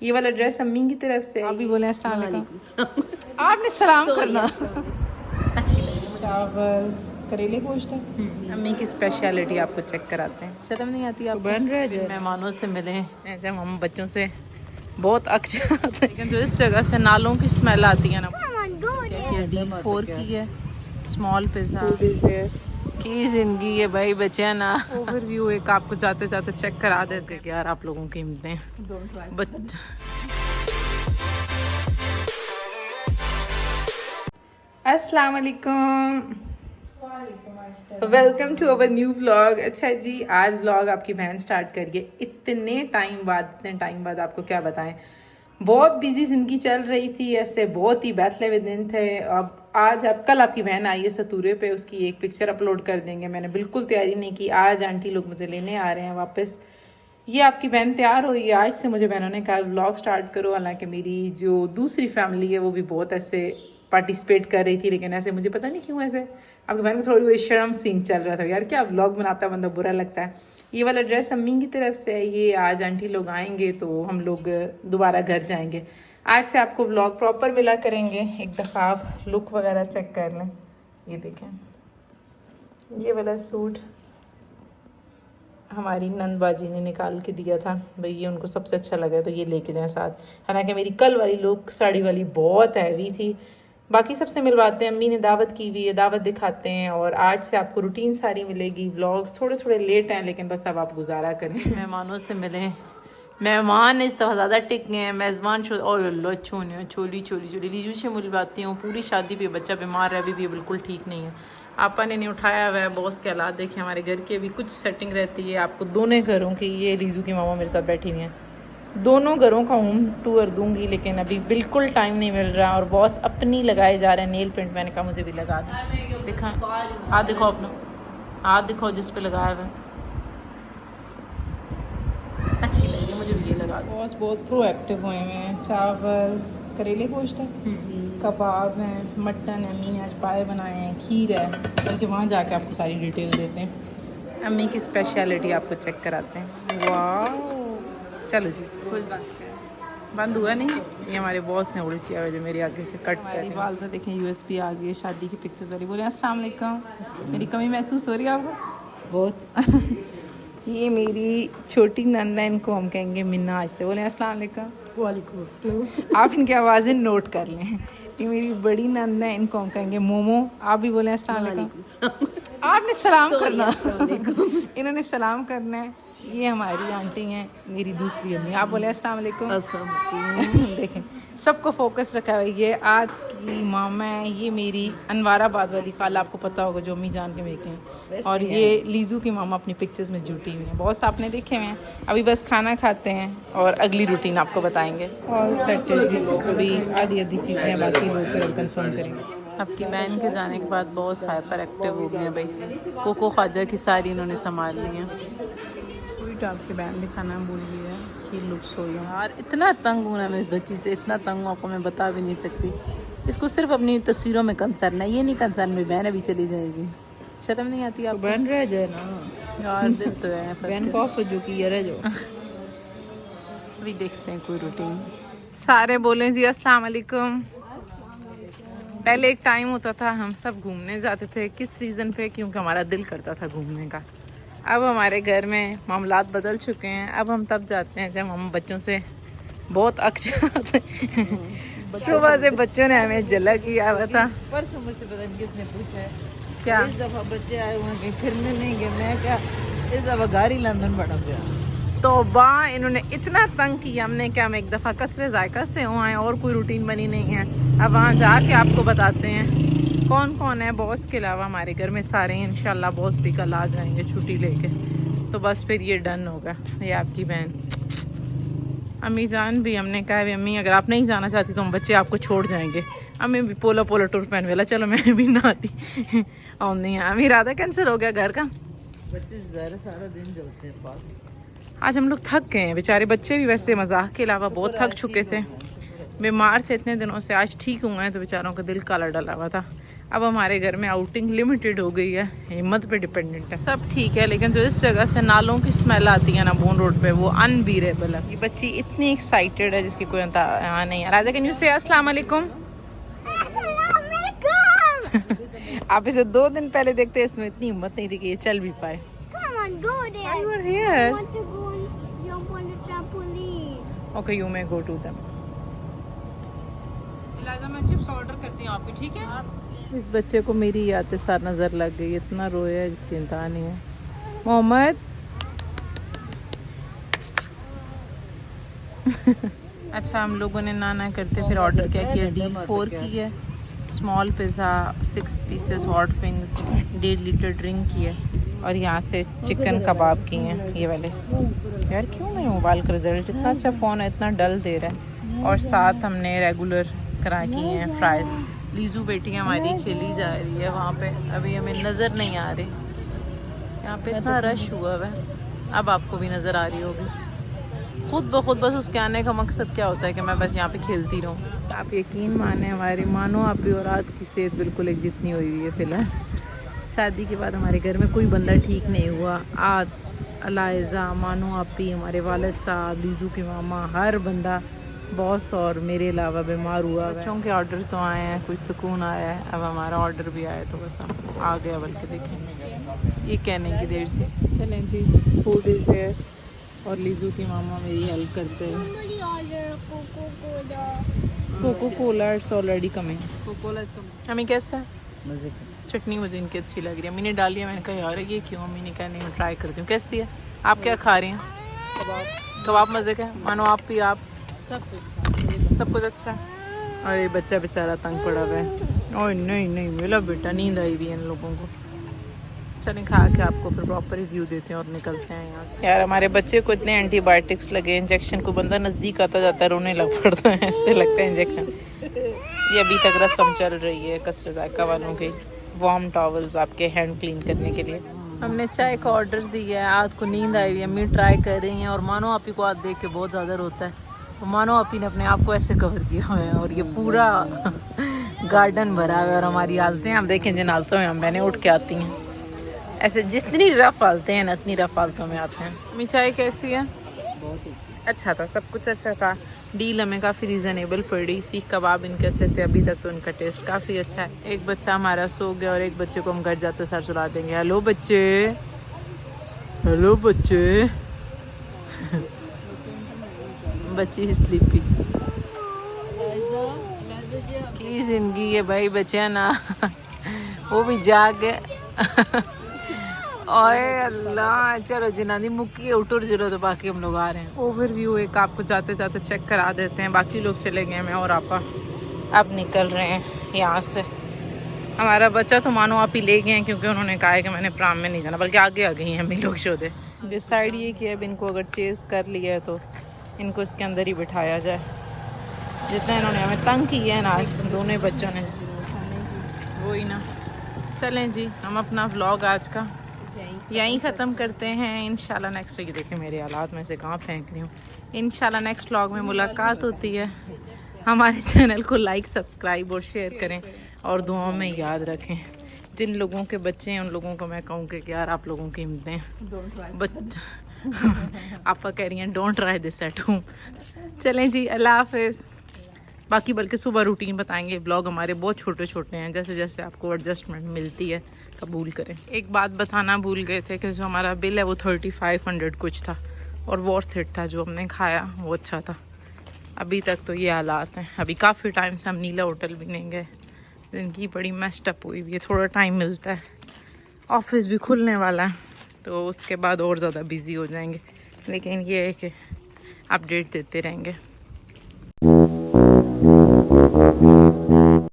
ये वाला ड्रेस अम्मी की तरफ से। आप भी बोले अस्सलाम वालेकुम। आपने सलाम करना। अच्छी लगी। चावल करेले गोश्त है। अम्मी की स्पेशलिटी आपको चेक कराते हैं। शर्म नहीं आती आपको? बन रहा है। मेहमानों से मिले हैं जब हम बच्चों से बहुत अक जाते हैं, लेकिन जो इस जगह से नालों की स्मेल आती है ना, D4 की है स्मॉल पिज़्ज़ा की जिंदगी है भाई बचे ना। ओवरव्यू एक आपको जाते जाते चेक करा देते कि यार आप लोगों की हिम्मतें। अस्सलाम वालेकुम, welcome to our new vlog. अच्छा जी, आज व्लॉग आपकी बहन स्टार्ट करिए इतने टाइम बाद आपको क्या बताएं। बहुत बिजी जिंदगी चल रही थी, ऐसे बहुत ही बैठले हुए दिन थे। अब कल आपकी बहन आई है सतूरे पे, उसकी एक पिक्चर अपलोड कर देंगे। मैंने बिल्कुल तैयारी नहीं की, आज आंटी लोग मुझे लेने आ रहे हैं वापस। ये आपकी बहन तैयार हुई है, आज से मुझे बहनों ने कहा व्लॉग स्टार्ट करो। हालांकि मेरी जो दूसरी फैमिली है वो भी बहुत ऐसे पार्टिसिपेट कर रही थी, लेकिन ऐसे मुझे पता नहीं क्यों ऐसे आपकी बहन को थोड़ी बहुत शर्म सीन चल रहा था। यार क्या व्लॉग बनाता बंदा बुरा लगता है। ये वाला ड्रेस अम्मी की तरफ से है, ये आज आंटी लोग आएंगे तो हम लोग दोबारा घर जाएंगे। आज से आपको व्लॉग प्रॉपर मिला करेंगे। एक दफ़ा आप लुक वगैरह चेक कर लें। ये देखें, ये वाला सूट हमारी नंदबाजी ने निकाल के दिया था भाई, ये उनको सबसे अच्छा लगा तो ये लेके जाएं साथ। हालांकि मेरी कल वाली लुक साड़ी वाली बहुत हैवी थी। बाकी सबसे मिलवाते हैं, अम्मी ने दावत की हुई है, दावत दिखाते हैं। और आज से आपको रूटीन सारी मिलेगी। व्लॉग्स थोड़े थोड़े लेट हैं, लेकिन बस अब आप गुजारा करें। मेहमानों से मिले, मेहमान इस दफ़ा ज़्यादा टिक गए हैं। मेज़बान छोली लीजू से मिलवाती हूँ। पूरी शादी पे बच्चा बीमार है, अभी भी बिल्कुल ठीक नहीं है। आपा ने नहीं उठाया हुआ है। बॉस के हालात देखिए, हमारे घर की अभी कुछ सेटिंग रहती है। आपको दोनों घरों की, ये लीजू की मामा मेरे साथ बैठी हुई हैं, दोनों घरों का होम टूर दूंगी, लेकिन अभी बिल्कुल टाइम नहीं मिल रहा। और बॉस अपनी लगाए जा रहे हैं नेल पेंट। मैंने कहा मुझे भी लगा दो। दिखा हाथ दिखाओ अपना, हाथ दिखाओ जिस पे लगाया हुआ है। अच्छी लगी मुझे भी, ये लगा दो। बॉस बहुत प्रोएक्टिव हुए हैं। चावल करेले गोश्त है, कबाब हैं, मटन है, अम्मी ने आज पाए बनाए हैं, खीर है। बल्कि वहाँ जाके आपको सारी डिटेल देते हैं। अम्मी की स्पेशलिटी आपको चेक कराते हैं। वाह, चलो जी, बंद हुआ नहीं। ये हमारे बॉस ने उल्ट किया हुआ जो मेरे आगे से कट कर। बाल तो देखें USB आ गई है शादी की पिक्चर्स वाली। बोले अस्सलाम वालेकुम। मेरी कमी महसूस हो रही है आपको बहुत? ये मेरी छोटी नंदा, इनको हम कहेंगे मिन्ना आज से। बोले अस्सलाम वालेकुम। वालेकुम अस्सलाम। आप इनकी आवाज़ें नोट कर लें। ये मेरी बड़ी नंदा है, इनको हम कहेंगे मोमो। आप भी बोले अस्सलाम वालेकुम। आपने सलाम करना। इन्होंने सलाम करना है। ये हमारी आंटी हैं, मेरी दूसरी अम्मी। आप बोले अस्सलाम वालेकुम। देखें सबको फोकस रखा है। ये आपकी मामा है, ये मेरी अनवाराबाद वाली खाला, आपको पता होगा, जो अम्मी जान के मेके हैं। और ये लीजू की मामा अपनी पिक्चर्स में जुटी हुई हैं। बहुत आपने देखे हुए हैं। अभी बस खाना खाते हैं और अगली रूटीन आपको बताएंगे। और सेट अभी आधी चीज़ें बाकी लोग फिर हम कन्फर्म करेंगे। आपकी बहन के जाने के बाद बहुत हाइपर एक्टिव हो गए हैं भाई। कोको ख्वाजा की सारी इन्होंने संभाल ली हैं। आपकी बहन दिखाना भूल गई है कि लुक सो यार। इतना तंग हूँ ना मैं इस बच्ची से, इतना तंग हूँ आपको मैं बता भी नहीं सकती। इसको सिर्फ अपनी तस्वीरों में कंसर्न है, ये नहीं कंसर्न मेरी बहन अभी चली जाएगी। शर्म नहीं आती आप? बहन रह जाए ना यार, दिल तो है बहन को ऑफर जो की यार जो। अभी देखते हैं कोई रूटीन। सारे बोले जी अस्सलाम वालेकुम। पहले एक टाइम होता था हम सब घूमने जाते थे, किस रीज़न पे? क्योंकि हमारा दिल करता था घूमने का। अब हमारे घर में मामलात बदल चुके हैं। अब हम तब जाते हैं जब हम बच्चों से बहुत अक जाते हैं। सुबह से बच्चों ने हमें जला किया हुआ था। परसों मुझसे पता नहीं किसने पूछा है क्या इस दफा बच्चे आए हुए कहीं फिरने नहीं गए। मैं क्या इस दफा गाड़ी लंदन बढ़ा गया। तो इन्होंने इतना तंग किया हमने क्या हम एक दफ़ा कसरे जायका से हुआ है और कोई रूटीन बनी नहीं है। अब वहाँ जाके आपको बताते हैं कौन कौन है। बॉस के अलावा हमारे घर में सारे हैं। इंशाल्लाह बॉस भी कल आ जाएंगे छुट्टी लेके, तो बस फिर ये डन होगा। ये आपकी बहन अम्मी जान भी, हमने कहा है अम्मी अगर आप नहीं जाना चाहती तो हम बच्चे आपको छोड़ जाएंगे। अम्मी भी पोला टूर पहन वेला, चलो मैं भी ना आती। और नहीं अम्मी, इरादा कैंसिल हो गया घर का। बच्चे सारा दिन जलते हैं पास। आज हम लोग थक गए हैं बेचारे। बच्चे भी वैसे मजाक के अलावा बहुत थक चुके थे, बीमार थे इतने दिनों से। आज ठीक हुए हैं तो बेचारों का दिल काला डला हुआ था। अब हमारे घर में आउटिंग लिमिटेड हो गई है, हिम्मत पे डिपेंडेंट है। सब ठीक है, लेकिन जो इस जगह से नालों की स्मेल आती है ना बोन रोड पे, वो अनबीरेबल है। ये बच्ची इतनी एक्साइटेड है जिसकी कोई यहाँ नहीं है। राजा कैन यू से अस्सलाम वालेकुम? आप इसे 2 दिन पहले देखते, इसमें इतनी हिम्मत नहीं थी कि ये चल भी पाए। You are here. Okay, you may go to them. इलाजा मैं चिप्स ऑर्डर करती हूँ आपकी, ठीक है? इस बच्चे को मेरी याद सार नजर लग गई, इतना रोया है जिसकी इंतहा नहीं है। मोहम्मद अच्छा, हम लोगों ने ना करते फिर ऑर्डर क्या किया, D4 की है, small pizza, 6 pieces hot wings, 1.5 litre drink की है, और यहाँ से चिकन कबाब की हैं ये वाले। यार क्यों मेरे मोबाइल का रिजल्ट इतना अच्छा फ़ोन है इतना डल दे रहा है। और साथ हमने रेगुलर करा की हैं फ्राइज़। लीजू बेटी हमारी खेली जा रही है वहाँ पे, अभी हमें नज़र नहीं आ रही। यहाँ पे इतना रश हुआ है, अब आपको भी नज़र आ रही होगी। खुद ब खुद बस उसके आने का मकसद क्या होता है कि मैं बस यहाँ पे खेलती रहूँ। आप यकीन माने हमारी मानो आपी और रात की सेहत बिल्कुल एक जितनी हुई हुई है फ़िलहाल। शादी के बाद हमारे घर में कोई बंदा ठीक नहीं हुआ। आद, अलाइज़ा, मानो आपी, हमारे वालिद साहब, लीजू की मामा, हर बंदा बॉस और मेरे अलावा बीमार हुआ। बच्चों के ऑर्डर तो आए हैं, कुछ सुकून आया है। अब हमारा ऑर्डर भी आया तो बस हम आ गया, बल्कि देखें ये कहने की देर से। चलें जी, फूड इज़ हियर। और लीजू की मामा मेरी हेल्प करते हैं। Coca Cola it's already coming. हमें कैसा है? मज़े का। चटनी मुझे इनकी अच्छी लग रही है, मैंने डाली है। मैंने कहा यार ये क्यों, मम्मी ने कहा नहीं मैं ट्राई करती हूँ। कैसी है? आप क्या खा रही हैं? कबाब मज़े का। मानो आप भी, आप सब कुछ अच्छा है। और ये बच्चा बेचारा तंग पड़ा हुआ है। ओह नहीं मेरा बेटा, नींद आई हुई है इन लोगों को। चलें खा के आपको फिर प्रॉपर रिव्यू देते हैं और निकलते हैं यहाँ से। यार हमारे बच्चे को इतने एंटीबायोटिक्स लगे, इंजेक्शन को बंदा नज़दीक आता जाता है रोने लग पड़ता है, ऐसे लगता है इंजेक्शन। ये अभी तक रस्म चल रही है कसर जायका वालों की, वार्म टॉवल्स आपके हैंड क्लीन करने के लिए। हमने चाय का ऑर्डर दिया है। आज को नींद आई हुई है, अम्मी ट्राई कर रही हैं। और मानो आपी को आज देख के बहुत ज़्यादा रोता है, तो मानो आपी ने अपने आप को ऐसे कवर किया हुआ है और ये पूरा गार्डन भरा हुआ है। और हमारी हालतें आप देखें जिन हालतों में हम मैंने उठ के आती हैं, ऐसे जितनी रफ हालतें हैं ना इतनी रफ हालतों में आते हैं। मिठाई कैसी है? बहुत अच्छा था, सब कुछ अच्छा था। डील हमें काफ़ी रीज़नेबल पड़ी। सीख कबाब इनके अच्छे थे, अभी तक तो इनका टेस्ट काफ़ी अच्छा है। एक बच्चा हमारा सो गया और एक बच्चे को हम घर जाते सर सुला देंगे। हेलो बच्चे, हेलो बच्चे। बच्ची स्लीपी की जिंदगी है भाई, बच्चे ना वो भी जाग गए। ओए अल्लाह, चलो जिन्होंने मुक्की उठुर जरो तो बाकी हम लोग आ रहे हैं। ओवरव्यू एक आपको जाते जाते चेक करा देते हैं। बाकी लोग चले गए, मैं और आपा अब निकल रहे हैं यहाँ से। हमारा बच्चा तो मानो आप ही ले गए हैं, क्योंकि उन्होंने कहा है कि मैंने प्राम में नहीं जाना, बल्कि आगे आ गई हैं हम लोग शोधे। डिसाइड ये किया अब इनको अगर चेज़ कर लिया है तो इनको इसके अंदर ही बिठाया जाए। जितना इन्होंने हमें तंग किया है ना आज दोनों बच्चों ने, वही ना। चलें जी, हम अपना व्लॉग आज का यहीं ख़त्म करते हैं। इंशाल्लाह नेक्स्ट वीक, देखिए मेरे हालात में से कहाँ फेंक रही हूँ। इंशाल्लाह नेक्स्ट व्लॉग में मुलाकात होती है। हमारे चैनल को लाइक, सब्सक्राइब और शेयर करें और दुआओं में याद रखें। जिन लोगों के बच्चे हैं उन लोगों को मैं कहूँ कि यार आप लोगों की हिम्मतें आपा कह रही हैं don't try this at home. चलें जी, अल्लाह हाफिज़। बाकी बल्कि सुबह रूटीन बताएंगे। ब्लॉग हमारे बहुत छोटे छोटे हैं, जैसे जैसे आपको एडजस्टमेंट मिलती है कबूल करें। एक बात बताना भूल गए थे कि जो हमारा बिल है वो 3500 कुछ था और वर्थ इट था। जो हमने खाया वो अच्छा था। अभी तक तो ये हालात हैं। अभी काफ़ी टाइम से हम नीला होटल भी नहीं गए, जिनकी बड़ी मेस्ड अप हुई हुई है। थोड़ा टाइम मिलता है, ऑफिस भी खुलने वाला है तो उसके बाद और ज़्यादा बिज़ी हो जाएंगे। लेकिन ये है कि अपडेट देते रहेंगे।